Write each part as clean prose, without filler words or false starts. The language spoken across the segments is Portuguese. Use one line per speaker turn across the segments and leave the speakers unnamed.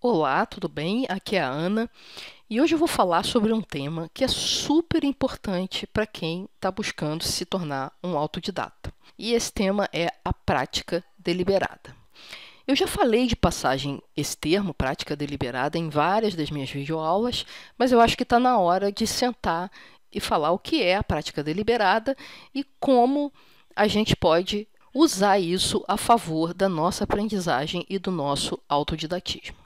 Olá, tudo bem? Aqui é a Ana e hoje eu vou falar sobre um tema que é super importante para quem está buscando se tornar um autodidata. E esse tema é a prática deliberada. Eu já falei de passagem esse termo, prática deliberada, em várias das minhas videoaulas, mas eu acho que está na hora de sentar e falar o que é a prática deliberada e como a gente pode usar isso a favor da nossa aprendizagem e do nosso autodidatismo.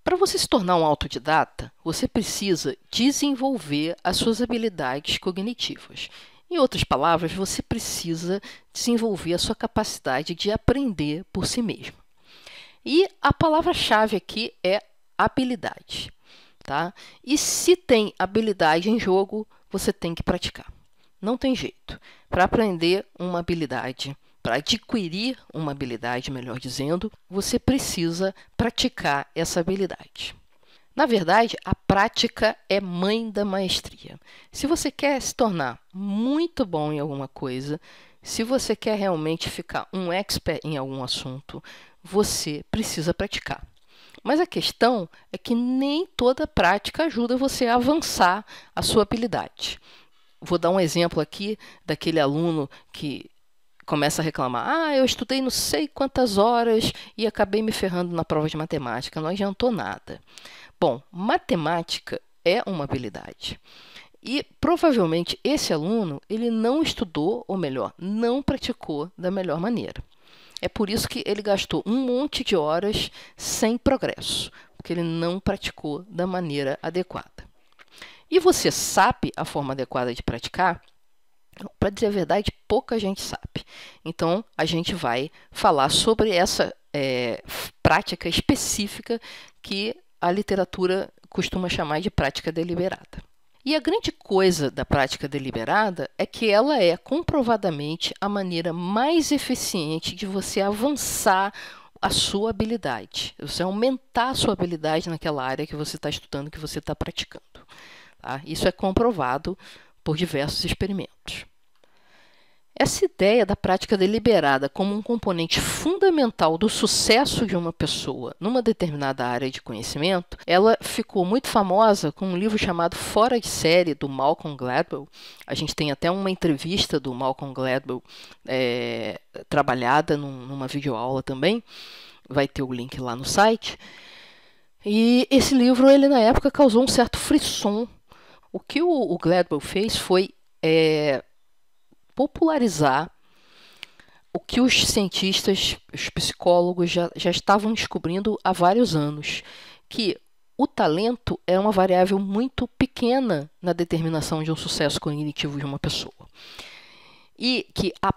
Para você se tornar um autodidata, você precisa desenvolver as suas habilidades cognitivas. Em outras palavras, você precisa desenvolver a sua capacidade de aprender por si mesmo. E a palavra-chave aqui é habilidade, tá? E se tem habilidade em jogo, você tem que praticar. Não tem jeito. Para aprender uma habilidade, para adquirir uma habilidade, melhor dizendo, você precisa praticar essa habilidade. Na verdade, a prática é mãe da maestria. Se você quer se tornar muito bom em alguma coisa, se você quer realmente ficar um expert em algum assunto, você precisa praticar. Mas a questão é que nem toda prática ajuda você a avançar a sua habilidade. Vou dar um exemplo aqui daquele aluno que começa a reclamar: eu estudei não sei quantas horas e acabei me ferrando na prova de matemática, não adiantou nada. Bom, matemática é uma habilidade. E provavelmente esse aluno ele não estudou, ou melhor, não praticou da melhor maneira. É por isso que ele gastou um monte de horas sem progresso, porque ele não praticou da maneira adequada. E você sabe a forma adequada de praticar? Para dizer a verdade, pouca gente sabe. Então, a gente vai falar sobre essa prática específica que a literatura costuma chamar de prática deliberada. E a grande coisa da prática deliberada é que ela é comprovadamente a maneira mais eficiente de você avançar a sua habilidade, você aumentar a sua habilidade naquela área que você está estudando, que você está praticando. Tá? Isso é comprovado por diversos experimentos. Essa ideia da prática deliberada como um componente fundamental do sucesso de uma pessoa numa determinada área de conhecimento, ela ficou muito famosa com um livro chamado Fora de Série, do Malcolm Gladwell. A gente tem até uma entrevista do Malcolm Gladwell trabalhada numa videoaula também. Vai ter o link lá no site. E esse livro, ele na época causou um certo frisson. O que o Gladwell fez foi popularizar o que os cientistas, os psicólogos já estavam descobrindo há vários anos, que o talento é uma variável muito pequena na determinação de um sucesso cognitivo de uma pessoa. E que a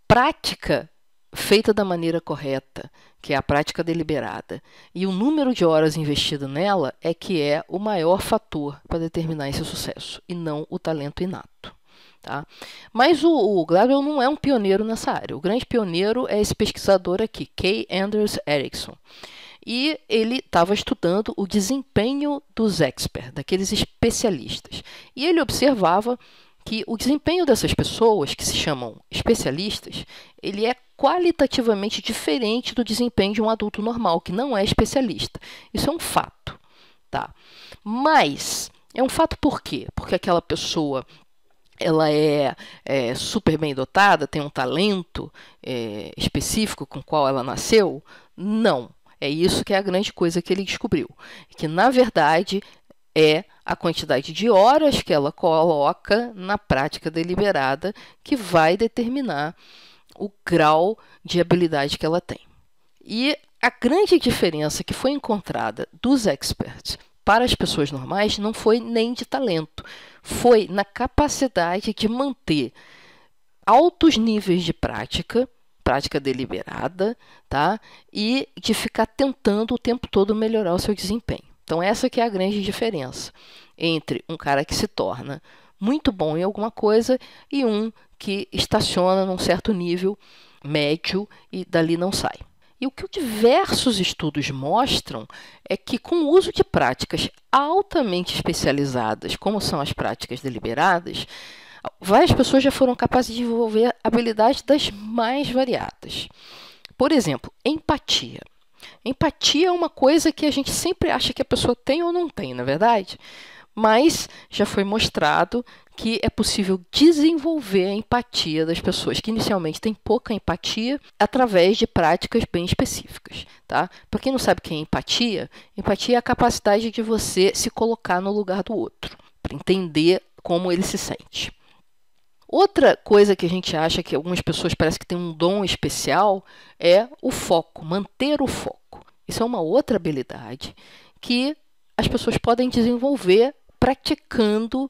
prática feita da maneira correta, que é a prática deliberada, e o número de horas investido nela é que é o maior fator para determinar esse sucesso, e não o talento inato. Tá? Mas o Gladwell não é um pioneiro nessa área. O grande pioneiro é esse pesquisador aqui, Kay Anders Ericsson. E ele estava estudando o desempenho dos experts, daqueles especialistas. E ele observava que o desempenho dessas pessoas, que se chamam especialistas, ele é qualitativamente diferente do desempenho de um adulto normal, que não é especialista. Isso é um fato. Tá? Mas é um fato por quê? Porque aquela pessoa ela é super bem dotada, tem um talento específico com o qual ela nasceu? Não. É isso que é a grande coisa que ele descobriu. Que, na verdade, é a quantidade de horas que ela coloca na prática deliberada que vai determinar o grau de habilidade que ela tem. E a grande diferença que foi encontrada dos experts para as pessoas normais não foi nem de talento, foi na capacidade de manter altos níveis de prática deliberada, tá? E de ficar tentando o tempo todo melhorar o seu desempenho. Então essa que é a grande diferença entre um cara que se torna muito bom em alguma coisa e um que estaciona num certo nível médio e dali não sai. E o que diversos estudos mostram é que, com o uso de práticas altamente especializadas, como são as práticas deliberadas, várias pessoas já foram capazes de desenvolver habilidades das mais variadas. Por exemplo, empatia. Empatia é uma coisa que a gente sempre acha que a pessoa tem ou não tem, na verdade? Mas já foi mostrado que é possível desenvolver a empatia das pessoas que inicialmente têm pouca empatia através de práticas bem específicas, tá? Para quem não sabe o que é empatia, empatia é a capacidade de você se colocar no lugar do outro, para entender como ele se sente. Outra coisa que a gente acha que algumas pessoas parecem que têm um dom especial é o foco, manter o foco. Isso é uma outra habilidade que as pessoas podem desenvolver praticando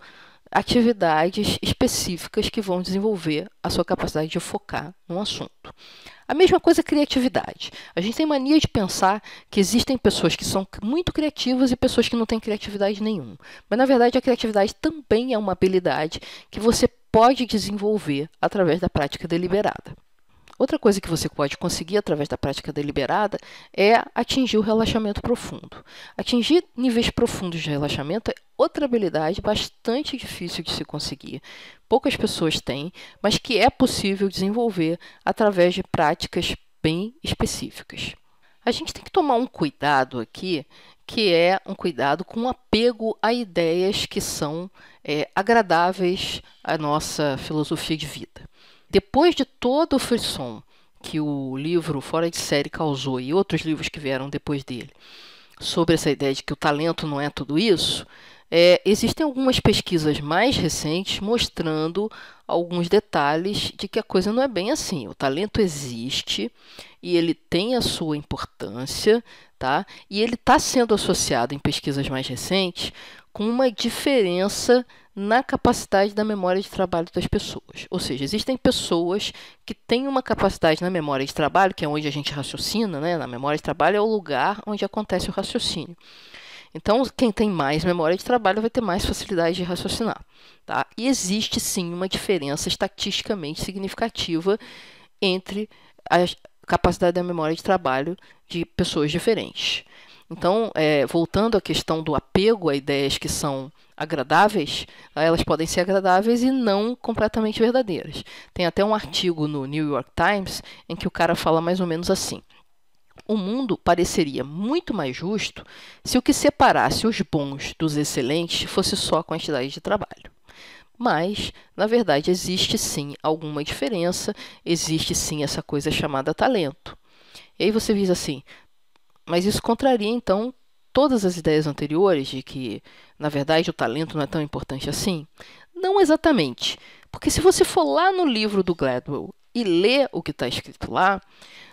atividades específicas que vão desenvolver a sua capacidade de focar num assunto. A mesma coisa é criatividade. A gente tem mania de pensar que existem pessoas que são muito criativas e pessoas que não têm criatividade nenhuma. Mas, na verdade, a criatividade também é uma habilidade que você pode desenvolver através da prática deliberada. Outra coisa que você pode conseguir através da prática deliberada é atingir o relaxamento profundo. Atingir níveis profundos de relaxamento é outra habilidade bastante difícil de se conseguir. Poucas pessoas têm, mas que é possível desenvolver através de práticas bem específicas. A gente tem que tomar um cuidado aqui, que é um cuidado com apego a ideias que são agradáveis à nossa filosofia de vida. Depois de todo o frisson que o livro Fora de Série causou e outros livros que vieram depois dele, sobre essa ideia de que o talento não é tudo isso, existem algumas pesquisas mais recentes mostrando alguns detalhes de que a coisa não é bem assim. O talento existe e ele tem a sua importância, tá? E ele está sendo associado em pesquisas mais recentes com uma diferença na capacidade da memória de trabalho das pessoas. Ou seja, existem pessoas que têm uma capacidade na memória de trabalho, que é onde a gente raciocina, né? Na memória de trabalho é o lugar onde acontece o raciocínio. Então, quem tem mais memória de trabalho vai ter mais facilidade de raciocinar, tá? E existe, sim, uma diferença estatisticamente significativa entre a capacidade da memória de trabalho de pessoas diferentes. Então, voltando à questão do apego a ideias que são agradáveis, elas podem ser agradáveis e não completamente verdadeiras. Tem até um artigo no New York Times em que o cara fala mais ou menos assim: o mundo pareceria muito mais justo se o que separasse os bons dos excelentes fosse só a quantidade de trabalho. Mas, na verdade, existe sim alguma diferença, existe sim essa coisa chamada talento. E aí você diz assim, mas isso contraria, então, todas as ideias anteriores de que, na verdade, o talento não é tão importante assim? Não exatamente, porque se você for lá no livro do Gladwell e ler o que está escrito lá,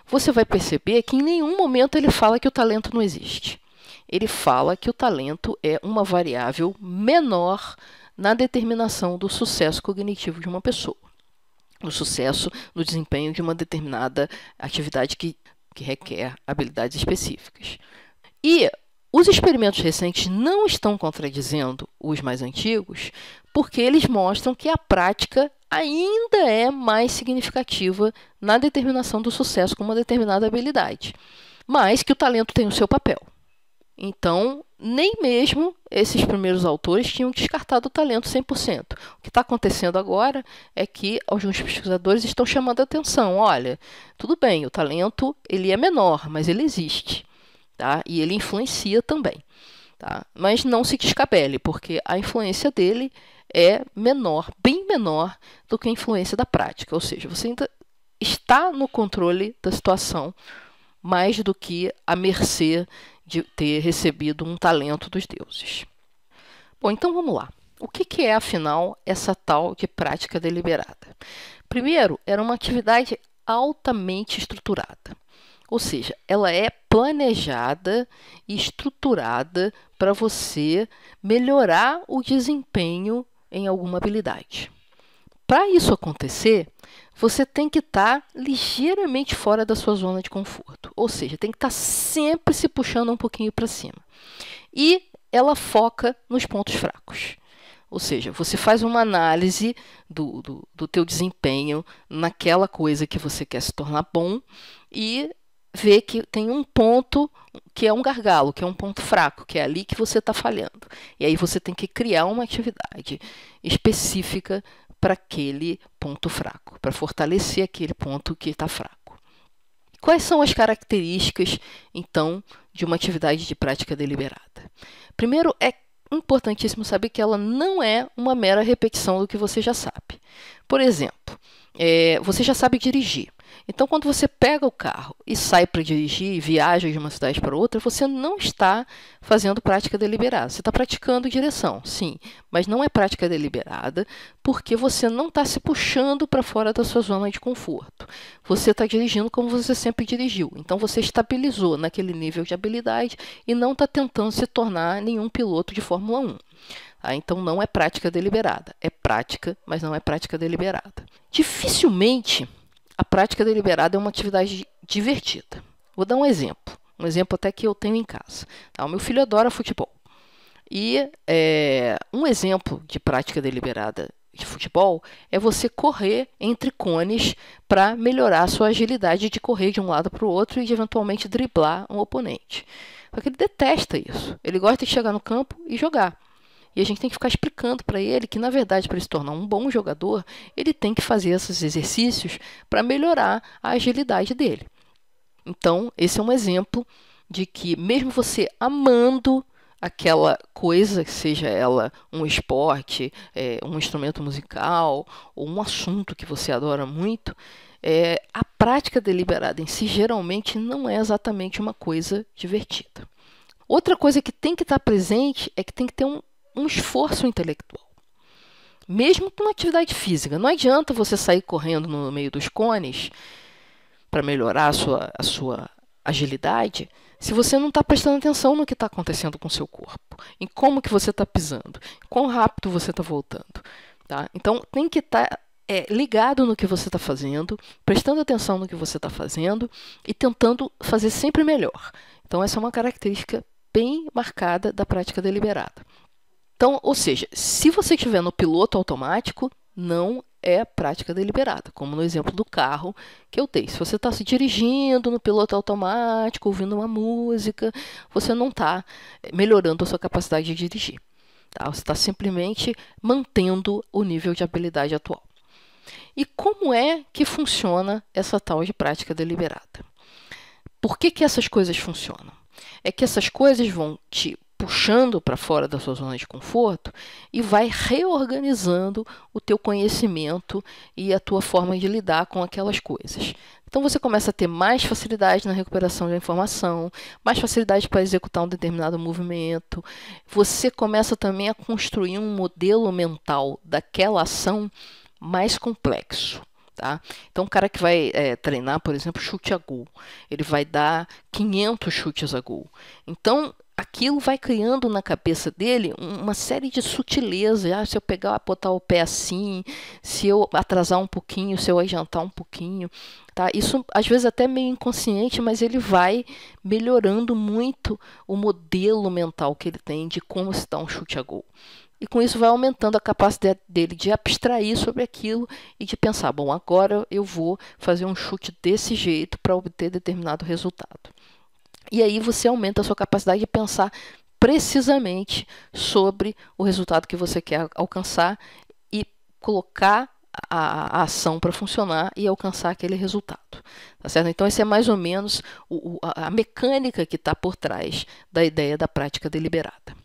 você vai perceber que em nenhum momento ele fala que o talento não existe. Ele fala que o talento é uma variável menor na determinação do sucesso cognitivo de uma pessoa, no sucesso no desempenho de uma determinada atividade que requer habilidades específicas. E os experimentos recentes não estão contradizendo os mais antigos, porque eles mostram que a prática ainda é mais significativa na determinação do sucesso com uma determinada habilidade, mas que o talento tem o seu papel. Então, nem mesmo esses primeiros autores tinham descartado o talento 100%. O que está acontecendo agora é que alguns pesquisadores estão chamando a atenção. Olha, tudo bem, o talento ele é menor, mas ele existe, tá? E ele influencia também, tá? Mas não se descabele, porque a influência dele é menor, bem menor do que a influência da prática. Ou seja, você ainda está no controle da situação mais do que à mercê de ter recebido um talento dos deuses. Bom, então vamos lá. O que é, afinal, essa tal de prática deliberada? Primeiro, era uma atividade altamente estruturada. Ou seja, ela é planejada e estruturada para você melhorar o desempenho em alguma habilidade. Para isso acontecer, você tem que estar ligeiramente fora da sua zona de conforto. Ou seja, tem que estar sempre se puxando um pouquinho para cima. E ela foca nos pontos fracos. Ou seja, você faz uma análise do teu desempenho naquela coisa que você quer se tornar bom e vê que tem um ponto que é um gargalo, que é um ponto fraco, que é ali que você está falhando. E aí você tem que criar uma atividade específica para aquele ponto fraco, para fortalecer aquele ponto que está fraco. Quais são as características, então, de uma atividade de prática deliberada? Primeiro, é importantíssimo saber que ela não é uma mera repetição do que você já sabe. Por exemplo, você já sabe dirigir. Então, quando você pega o carro e sai para dirigir, e viaja de uma cidade para outra, você não está fazendo prática deliberada. Você está praticando direção, sim, mas não é prática deliberada porque você não está se puxando para fora da sua zona de conforto. Você está dirigindo como você sempre dirigiu. Então, você estabilizou naquele nível de habilidade e não está tentando se tornar nenhum piloto de Fórmula 1. Então, não é prática deliberada. É prática, mas não é prática deliberada. Dificilmente a prática deliberada é uma atividade divertida. Vou dar um exemplo até que eu tenho em casa. O meu filho adora futebol. E um exemplo de prática deliberada de futebol é você correr entre cones para melhorar a sua agilidade de correr de um lado para o outro e de eventualmente driblar um oponente. Só que ele detesta isso. Ele gosta de chegar no campo e jogar. E a gente tem que ficar explicando para ele que, na verdade, para ele se tornar um bom jogador, ele tem que fazer esses exercícios para melhorar a agilidade dele. Então, esse é um exemplo de que, mesmo você amando aquela coisa, seja ela um esporte, um instrumento musical ou um assunto que você adora muito, a prática deliberada em si geralmente não é exatamente uma coisa divertida. Outra coisa que tem que estar presente é que tem que ter um esforço intelectual. Mesmo com uma atividade física, não adianta você sair correndo no meio dos cones para melhorar a sua agilidade se você não está prestando atenção no que está acontecendo com o seu corpo, em como que você está pisando, quão rápido você está voltando. Tá? Então, tem que estar ligado no que você está fazendo, prestando atenção no que você está fazendo e tentando fazer sempre melhor. Então, essa é uma característica bem marcada da prática deliberada. Então, ou seja, se você estiver no piloto automático, não é prática deliberada, como no exemplo do carro que eu dei. Se você está se dirigindo no piloto automático, ouvindo uma música, você não está melhorando a sua capacidade de dirigir. Tá? Você está simplesmente mantendo o nível de habilidade atual. E como é que funciona essa tal de prática deliberada? Por que essas coisas funcionam? É que essas coisas vão te puxando para fora da sua zona de conforto e vai reorganizando o teu conhecimento e a tua forma de lidar com aquelas coisas. Então, você começa a ter mais facilidade na recuperação da informação, mais facilidade para executar um determinado movimento. Você começa também a construir um modelo mental daquela ação mais complexo. Tá? Então, o cara que vai treinar, por exemplo, chute a gol, ele vai dar 500 chutes a gol. Então, aquilo vai criando na cabeça dele uma série de sutilezas. Se eu pegar, botar o pé assim, se eu atrasar um pouquinho, se eu adiantar um pouquinho. Tá? Isso, às vezes, até meio inconsciente, mas ele vai melhorando muito o modelo mental que ele tem de como se dá um chute a gol. E com isso vai aumentando a capacidade dele de abstrair sobre aquilo e de pensar, bom, agora eu vou fazer um chute desse jeito para obter determinado resultado. E aí você aumenta a sua capacidade de pensar precisamente sobre o resultado que você quer alcançar e colocar a ação para funcionar e alcançar aquele resultado. Tá certo? Então, essa é mais ou menos a mecânica que está por trás da ideia da prática deliberada.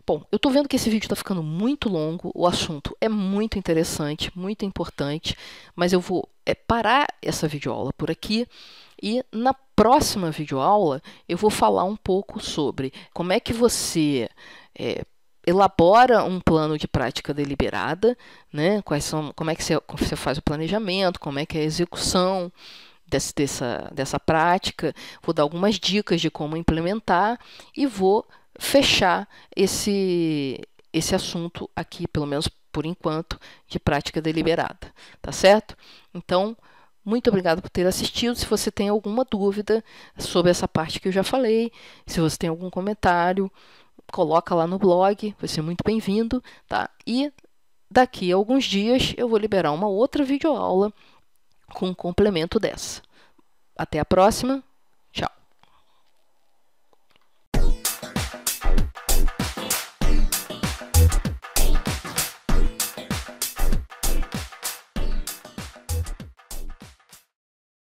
Bom, eu estou vendo que esse vídeo está ficando muito longo, o assunto é muito interessante, muito importante, mas eu vou parar essa videoaula por aqui e na próxima videoaula eu vou falar um pouco sobre como é que você elabora um plano de prática deliberada, né? Como é que você faz o planejamento, como é que é a execução dessa prática, vou dar algumas dicas de como implementar e vou fechar esse assunto aqui, pelo menos por enquanto, de prática deliberada, tá certo? Então, muito obrigado por ter assistido. Se você tem alguma dúvida sobre essa parte que eu já falei, se você tem algum comentário, coloca lá no blog, vai ser muito bem-vindo, tá? E daqui a alguns dias eu vou liberar uma outra videoaula com um complemento dessa. Até a próxima!